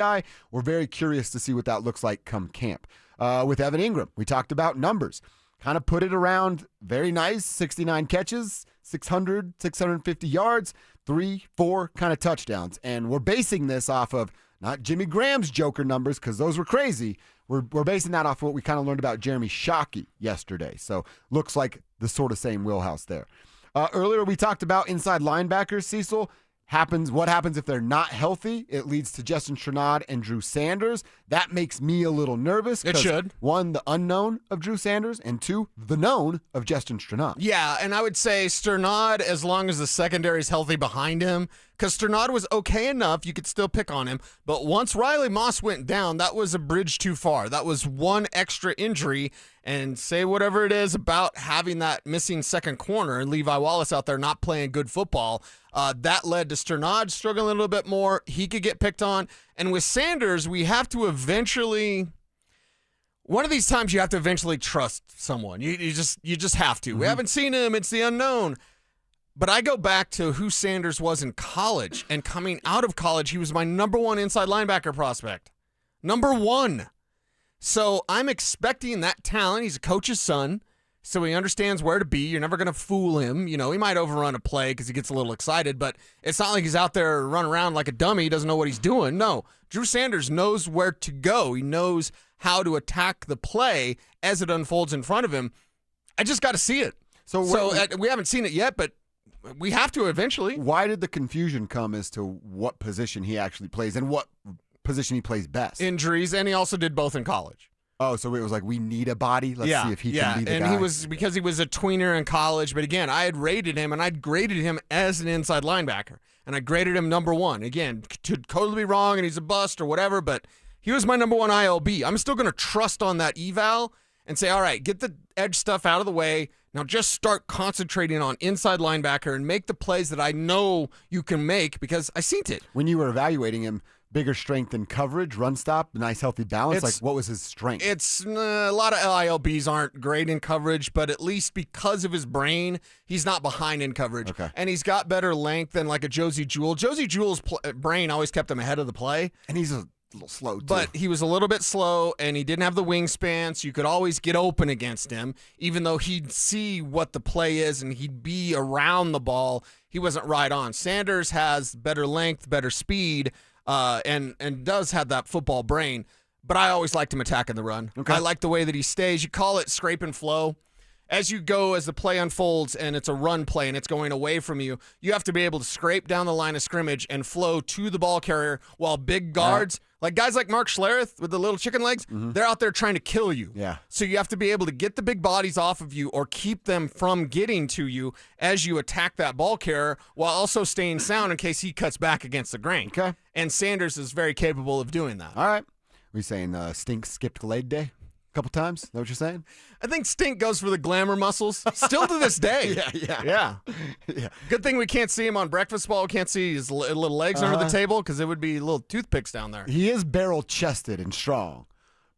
guy. We're very curious to see what that looks like come camp. With Evan Ingram, we talked about numbers. Kind of put it around very nice, 69 catches, 650 yards, 3-4 kind of touchdowns. And we're basing this off of not Jimmy Graham's Joker numbers because those were crazy. We're basing that off of what we kind of learned about Jeremy Shockey yesterday. So looks like the sort of same wheelhouse there. Earlier we talked about inside linebackers, Cecil. What happens if they're not healthy? It leads to Justin Sternod and Drew Sanders. That makes me a little nervous. It should. One, the unknown of Drew Sanders, and two, the known of Justin Sternod. Yeah, and I would say Sternod, as long as the secondary is healthy behind him, because Sternod was okay enough, you could still pick on him. But once Riley Moss went down, that was a bridge too far. That was one extra injury. And say whatever it is about having that missing second corner and Levi Wallace out there not playing good football, that led to Sternod struggling a little bit more. He could get picked on. And with Sanders, we have to eventually – one of these times you have to eventually trust someone. You just have to. Mm-hmm. We haven't seen him. It's the unknown. But I go back to who Sanders was in college. And coming out of college, he was my number one inside linebacker prospect. Number one. So I'm expecting that talent. He's a coach's son, so he understands where to be. You're never going to fool him. You know, he might overrun a play because he gets a little excited, but it's not like he's out there running around like a dummy. He doesn't know what he's doing. No, Drew Sanders knows where to go. He knows how to attack the play as it unfolds in front of him. I just got to see it. So we haven't seen it yet, but we have to eventually. Why did the confusion come as to what position he actually plays and what position he plays best? Injuries, and he also did both in college. Oh, so it was like, we need a body? Let's see if he can be the guy. And he was, because he was a tweener in college, but again, I had rated him, and I'd graded him as an inside linebacker, and I graded him number one. Again, could totally be wrong, and he's a bust or whatever, but he was my number one ILB. I'm still going to trust on that eval and say, all right, get the edge stuff out of the way. Now just start concentrating on inside linebacker and make the plays that I know you can make because I seen it. When you were evaluating him, bigger strength in coverage, run stop, nice healthy balance. Like, what was his strength? It's a lot of ILBs aren't great in coverage, but at least because of his brain, he's not behind in coverage. Okay. And he's got better length than like a Josie Jewell. Josie Jewell's brain always kept him ahead of the play. And he's a little slow, too. But he was a little bit slow, and he didn't have the wingspan, so you could always get open against him, even though he'd see what the play is and he'd be around the ball. He wasn't right on. Sanders has better length, better speed, and does have that football brain, but I always liked him attacking the run. Okay. I like the way that he stays. You call it scrape and flow. As you go, as the play unfolds and it's a run play and it's going away from you, you have to be able to scrape down the line of scrimmage and flow to the ball carrier while big guards, like guys like Mark Schlereth with the little chicken legs, they're out there trying to kill you. Yeah. So you have to be able to get the big bodies off of you or keep them from getting to you as you attack that ball carrier while also staying sound in case he cuts back against the grain. Okay. And Sanders is very capable of doing that. All right. We saying Stink skipped leg day a couple times? Is that what you're saying? I think Stink goes for the glamour muscles still to this day. Yeah. Good thing we can't see him on breakfast ball. We can't see his little legs under the table because it would be little toothpicks down there. He is barrel-chested and strong,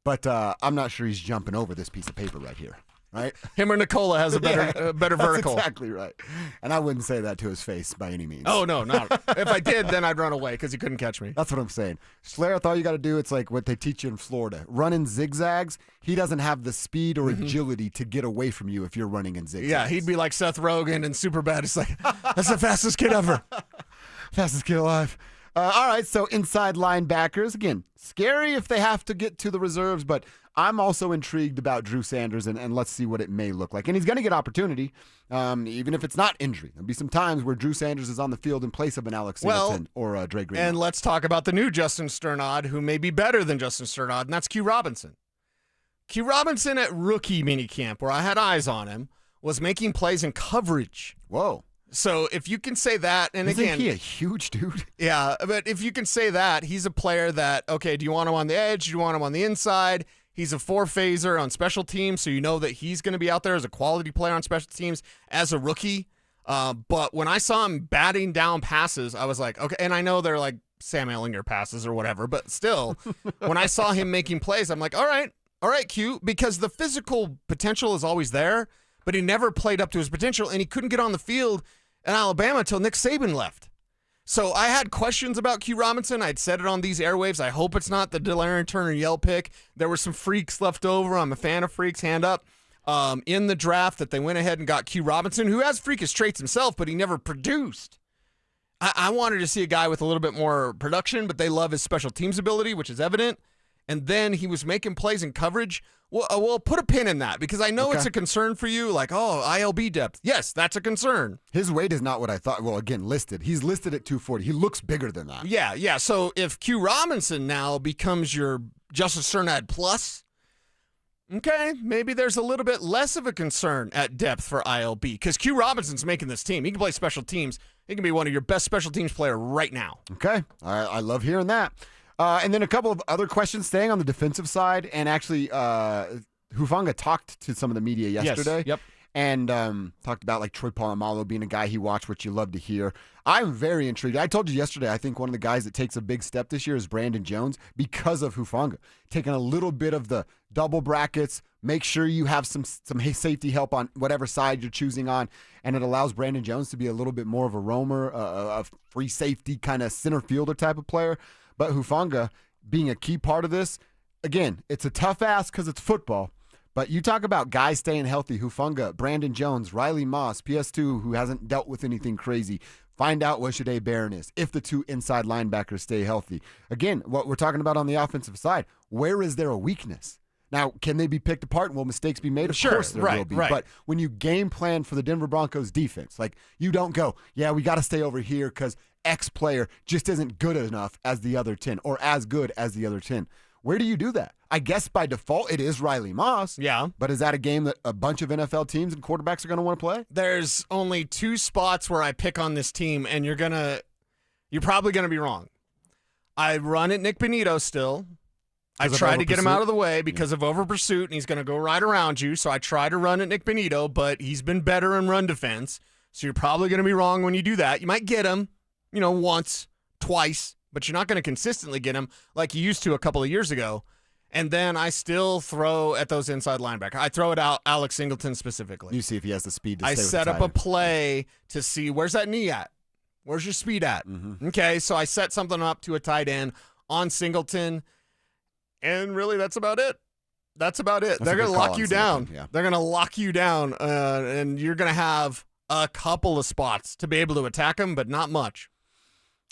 but I'm not sure he's jumping over this piece of paper right here. Right? Him or Nicola has a better vertical. That's exactly right. And I wouldn't say that to his face by any means. Oh, no, not. If I did, then I'd run away because he couldn't catch me. That's what I'm saying. Schlereth, all you got to do, it's like what they teach you in Florida. Run in zigzags. He doesn't have the speed or agility to get away from you if you're running in zigzags. Yeah, he'd be like Seth Rogen and Superbad. It's like, that's the fastest kid ever. Fastest kid alive. All right, so inside linebackers. Again, scary if they have to get to the reserves, but I'm also intrigued about Drew Sanders, and let's see what it may look like. And he's going to get opportunity, even if it's not injury. There'll be some times where Drew Sanders is on the field in place of an Alex Singleton or Dre Green. And let's talk about the new Justin Sternod, who may be better than Justin Sternod, and that's Q Robinson. Q Robinson at rookie minicamp, where I had eyes on him, was making plays in coverage. Whoa. So if you can say that, and Isn't again, he a huge dude? Yeah, but if you can say that, he's a player that, okay, do you want him on the edge? Do you want him on the inside? He's a four-phaser on special teams, so you know that he's going to be out there as a quality player on special teams as a rookie. But when I saw him batting down passes, I was like, okay, and I know they're like Sam Ehlinger passes or whatever, but still, when I saw him making plays, I'm like, all right, Q, because the physical potential is always there, but he never played up to his potential, and he couldn't get on the field in Alabama until Nick Saban left. So I had questions about Q Robinson. I'd said it on these airwaves. I hope it's not the Delarian Turner Yell pick. There were some freaks left over. I'm a fan of freaks. Hand up. In the draft that they went ahead and got Q Robinson, who has freakish traits himself, but he never produced. I wanted to see a guy with a little bit more production, but they love his special teams ability, which is evident. And then he was making plays in coverage. Well, put a pin in that because I know it's a concern for you. Like, ILB depth. Yes, that's a concern. His weight is not what I thought. Well, again, listed. He's listed at 240. He looks bigger than that. Yeah. So if Q Robinson now becomes your Justice Sternod plus, okay, maybe there's a little bit less of a concern at depth for ILB because Q Robinson's making this team. He can play special teams. He can be one of your best special teams player right now. Okay. I love hearing that. And then a couple of other questions staying on the defensive side. And actually, Hufanga talked to some of the media yesterday. Yes. Yep. And talked about like Troy Polamalu being a guy he watched, which you love to hear. I'm very intrigued. I told you yesterday, I think one of the guys that takes a big step this year is Brandon Jones because of Hufanga. Taking a little bit of the double brackets, make sure you have some safety help on whatever side you're choosing on, and it allows Brandon Jones to be a little bit more of a roamer, a free safety kind of center fielder type of player. But Hufanga being a key part of this, again, it's a tough ask because it's football. But you talk about guys staying healthy, Hufanga, Brandon Jones, Riley Moss, PS2, who hasn't dealt with anything crazy. Find out what Shadé Barron is if the two inside linebackers stay healthy. Again, what we're talking about on the offensive side, where is there a weakness? Now, can they be picked apart? Will mistakes be made? Of course there will be. Right. But when you game plan for the Denver Broncos defense, like you don't go, we got to stay over here because X player just isn't good enough as the other 10 or as good as the other 10. Where do you do that? I guess by default it is Riley Moss. Yeah. But is that a game that a bunch of NFL teams and quarterbacks are going to want to play? There's only two spots where I pick on this team, and you're probably going to be wrong. I run at Nick Bonito still. I try to get him out of the way because of over pursuit, and he's going to go right around you. So I try to run at Nick Bonito, but he's been better in run defense. So you're probably going to be wrong when you do that. You might get him, once, twice, but you're not going to consistently get him like you used to a couple of years ago. And then I still throw at those inside linebackers. I throw it out Alex Singleton specifically. You see if he has the speed to stay I with the set tight up a end. play to see where's that knee at? Where's your speed at? Mm-hmm. Okay, so I set something up to a tight end on Singleton, and really that's about it. They're going to lock you down. Yeah. They're going to lock you down, and you're going to have a couple of spots to be able to attack them, but not much.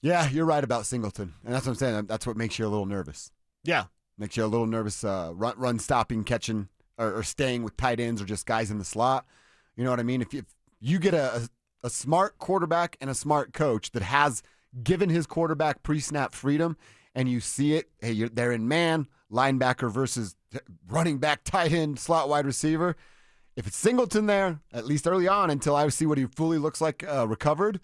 Yeah, you're right about Singleton. And that's what I'm saying. That's what makes you a little nervous. Yeah. Makes you a little nervous run stopping, catching, or staying with tight ends or just guys in the slot. You know what I mean? If you get a smart quarterback and a smart coach that has given his quarterback pre-snap freedom and you see it, hey, they're in man, linebacker versus running back, tight end, slot wide receiver. If it's Singleton there, at least early on, until I see what he fully looks like recovered,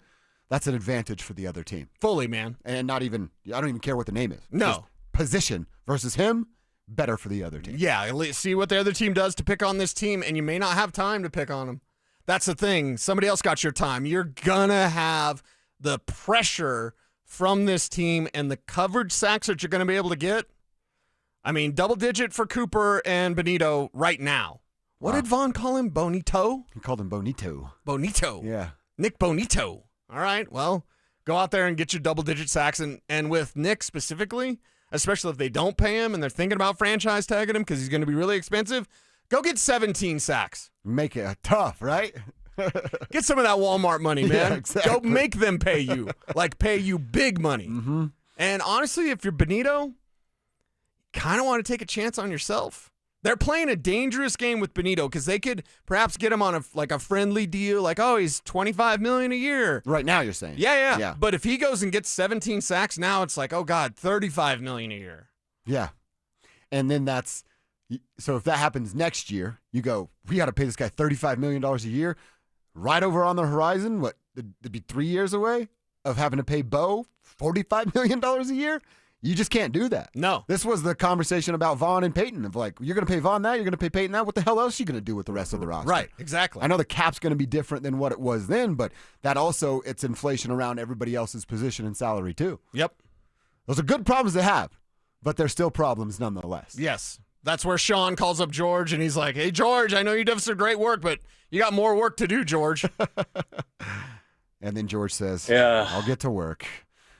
that's an advantage for the other team. Fully, man. And I don't even care what the name is. No. Just position versus him, better for the other team. Yeah, see what the other team does to pick on this team, and you may not have time to pick on them. That's the thing. Somebody else got your time. You're going to have the pressure from this team and the coverage sacks that you're going to be able to get. I mean, double digit for Cooper and Bonito right now. What did Vaughn call him? Bonito? He called him Bonito. Bonito. Yeah. Nick Bonito. All right, well, go out there and get your double-digit sacks. And with Nick specifically, especially if they don't pay him and they're thinking about franchise tagging him because he's going to be really expensive, go get 17 sacks. Make it tough, right? Get some of that Walmart money, man. Yeah, exactly. Go make them pay you, pay you big money. Mm-hmm. And honestly, if you're Bonito, kind of want to take a chance on yourself. They're playing a dangerous game with Bonito because they could perhaps get him on a friendly deal, like, oh, he's $25 million a year. Right now, you're saying. Yeah. But if he goes and gets 17 sacks, now it's like, oh God, $35 million a year. Yeah. And then so if that happens next year, you go, we got to pay this guy $35 million a year. Right over on the horizon, it'd be 3 years away of having to pay Bo $45 million a year? You just can't do that. No. This was the conversation about Vaughn and Peyton of like, you're going to pay Vaughn that, you're going to pay Peyton that. What the hell else are you going to do with the rest of the roster? Right, exactly. I know the cap's going to be different than what it was then, but that also, it's inflation around everybody else's position and salary too. Yep. Those are good problems to have, but they're still problems nonetheless. Yes. That's where Sean calls up George and he's like, hey, George, I know you did some great work, but you got more work to do, George. And then George says, Yeah. I'll get to work.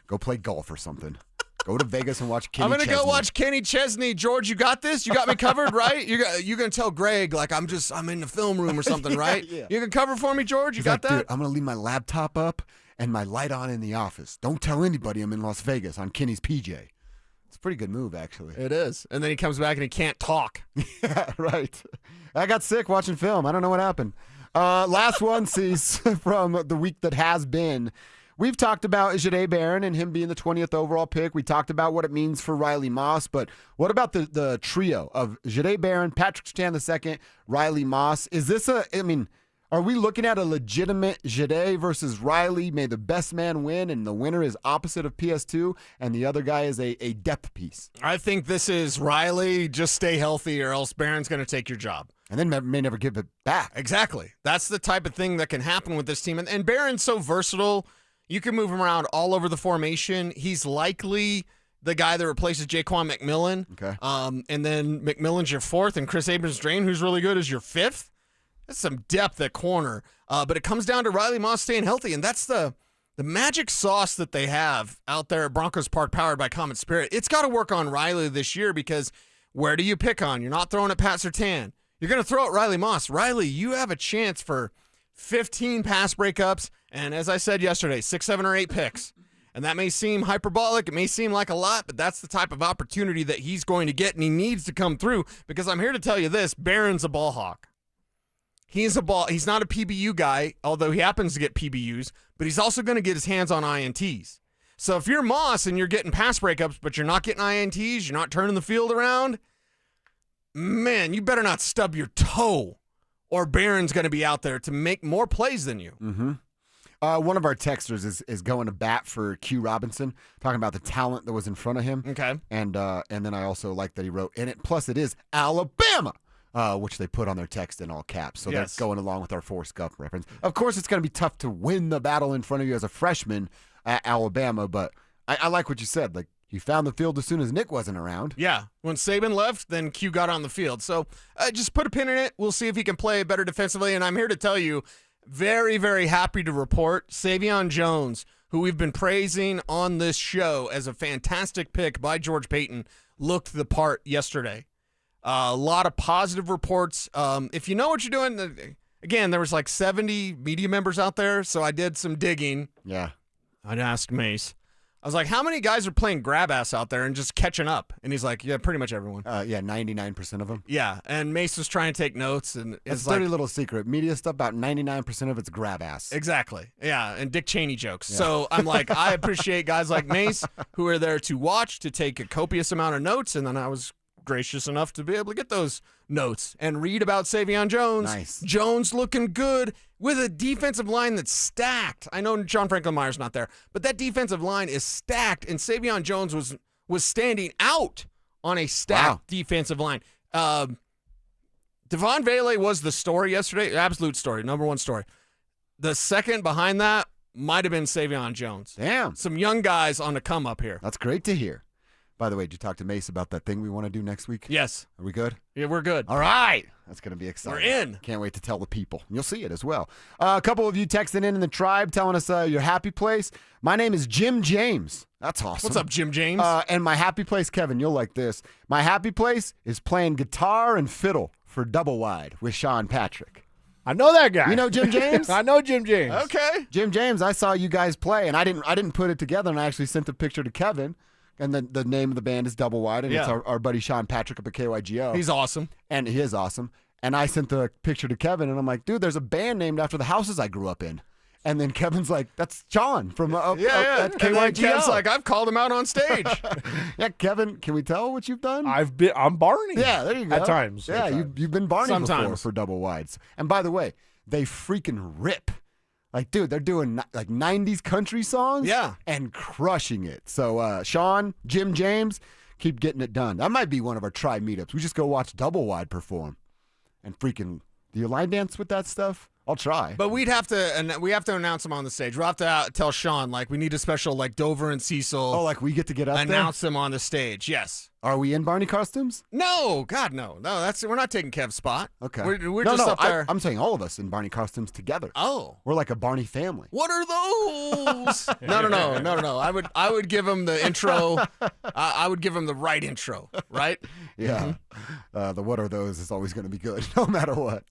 Go play golf or something. Go to Vegas and watch Kenny I'm going to go Chesney. watch Kenny Chesney. George, you got this? You got me covered, right? You're going to tell Greg, like, I'm in the film room or something, right? Yeah. You can cover for me, George? You He's got like, that? Dude, I'm going to leave my laptop up and my light on in the office. Don't tell anybody I'm in Las Vegas on Kenny's PJ. It's a pretty good move, actually. It is. And then he comes back and he can't talk. Yeah, right. I got sick watching film. I don't know what happened. Last one, Cease, from the week that has been. We've talked about Jahdae Barron and him being the 20th overall pick. We talked about what it means for Riley Moss, but what about the trio of Jahdae Barron, Patrick Surtain II, Riley Moss? Is this are we looking at a legitimate Jahdae versus Riley? May the best man win, and the winner is opposite of PS2, and the other guy is a depth piece. I think this is Riley, just stay healthy or else Barron's going to take your job. And then may never give it back. Exactly. That's the type of thing that can happen with this team. And Barron's so versatile. You can move him around all over the formation. He's likely the guy that replaces Jaquan McMillan. Okay. And then McMillan's your fourth, and Chris Abrams-Drain, who's really good, is your fifth. That's some depth at corner. But it comes down to Riley Moss staying healthy, and that's the magic sauce that they have out there at Broncos Park, powered by Common Spirit. It's got to work on Riley this year, because where do you pick on? You're not throwing at Pat Surtain. You're going to throw at Riley Moss. Riley, you have a chance for 15 pass breakups, and as I said yesterday, 6, 7, or 8 picks. And that may seem hyperbolic. It may seem like a lot, but that's the type of opportunity that he's going to get, and he needs to come through, because I'm here to tell you this, Barron's a ball hawk. He's not a PBU guy, although he happens to get PBUs, but he's also going to get his hands on INTs. So if you're Moss and you're getting pass breakups, but you're not getting INTs, you're not turning the field around, man, you better not stub your toe, or Barron's going to be out there to make more plays than you. Mm-hmm. One of our texters is going to bat for Q Robinson, talking about the talent that was in front of him. Okay. And then I also like that he wrote in it, plus it is Alabama, which they put on their text in all caps. So Yes. That's going along with our Forrest Gump reference. Of course, it's going to be tough to win the battle in front of you as a freshman at Alabama, but I like what you said. Like, he found the field as soon as Nick wasn't around. Yeah. When Saban left, then Q got on the field. So just put a pin in it. We'll see if he can play better defensively. And I'm here to tell you, very, very happy to report Sai'Vion Jones, who we've been praising on this show as a fantastic pick by George Payton, looked the part yesterday. A lot of positive reports. If you know what you're doing, again, there was like 70 media members out there, so I did some digging. Yeah. I'd ask Mace. I was like, how many guys are playing grab ass out there and just catching up? And he's like, yeah, pretty much everyone. 99% of them. Yeah, and Mace was trying to take notes, and It's it's a dirty like, little secret. Media stuff, about 99% of it's grab ass. exactly, yeah, and Dick Cheney jokes. So I'm like, I appreciate guys like Mace who are there to watch, to take a copious amount of notes, and then I was gracious enough to be able to get those notes and read about Sai'Vion Jones. Nice. Jones looking good with a defensive line that's stacked. I know John Franklin Myers not there, but that defensive line is stacked, and Sai'Vion Jones was standing out on a stacked defensive line. Devon Vele was the story yesterday, absolute story, number one story. The second behind that might have been Sai'Vion Jones. Damn. Some young guys on the come up here. That's great to hear. By the way, did you talk to Mace about that thing we want to do next week? Yes. Are we good? Yeah, we're good. All right. That's going to be exciting. We're in. Can't wait to tell the people. You'll see it as well. A couple of you texting in the tribe telling us your happy place. My name is Jim James. That's awesome. What's up, Jim James? And my happy place, Kevin, you'll like this. My happy place is playing guitar and fiddle for Double Wide with Sean Patrick. I know that guy. You know Jim James? I know Jim James. Okay. Jim James, I saw you guys play, and I didn't put it together, and I actually sent a picture to Kevin. And the name of the band is Double Wide, and it's our buddy Sean Patrick up at KYGO. He's awesome. And he is awesome. And I sent the picture to Kevin, and I'm like, dude, there's a band named after the houses I grew up in. And then Kevin's like, that's Sean from at And then KYGO. Kev's like, I've called him out on stage. Yeah, Kevin, can we tell what you've done? I'm Barney. Yeah, there you go. At times. Yeah, At times. you've been Barney before Sometimes. for Double Wides. And by the way, they freaking rip. Like, dude, they're doing like 90s country songs and crushing it. So, Sean, Jim James, keep getting it done. That might be one of our try meetups. We just go watch Double Wide perform and freaking, do you line dance with that stuff? I'll try. But we have to announce them on the stage. We'll have to tell Sean, like, we need a special, like, Dover and Cecil. Oh, like we get to get up announce them on the stage. Yes. Are we in Barney costumes? No, God, no. We're not taking Kev's spot. Okay. We're just up there. I'm saying all of us in Barney costumes together. Oh. We're like a Barney family. What are those? No. I would give him the intro. I would give him the right intro, right? Yeah. The what are those is always going to be good, no matter what.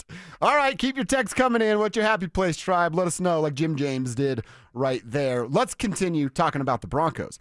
All right, keep your texts coming in. What's your happy place, tribe? Let us know, like Jim James did right there. Let's continue talking about the Broncos.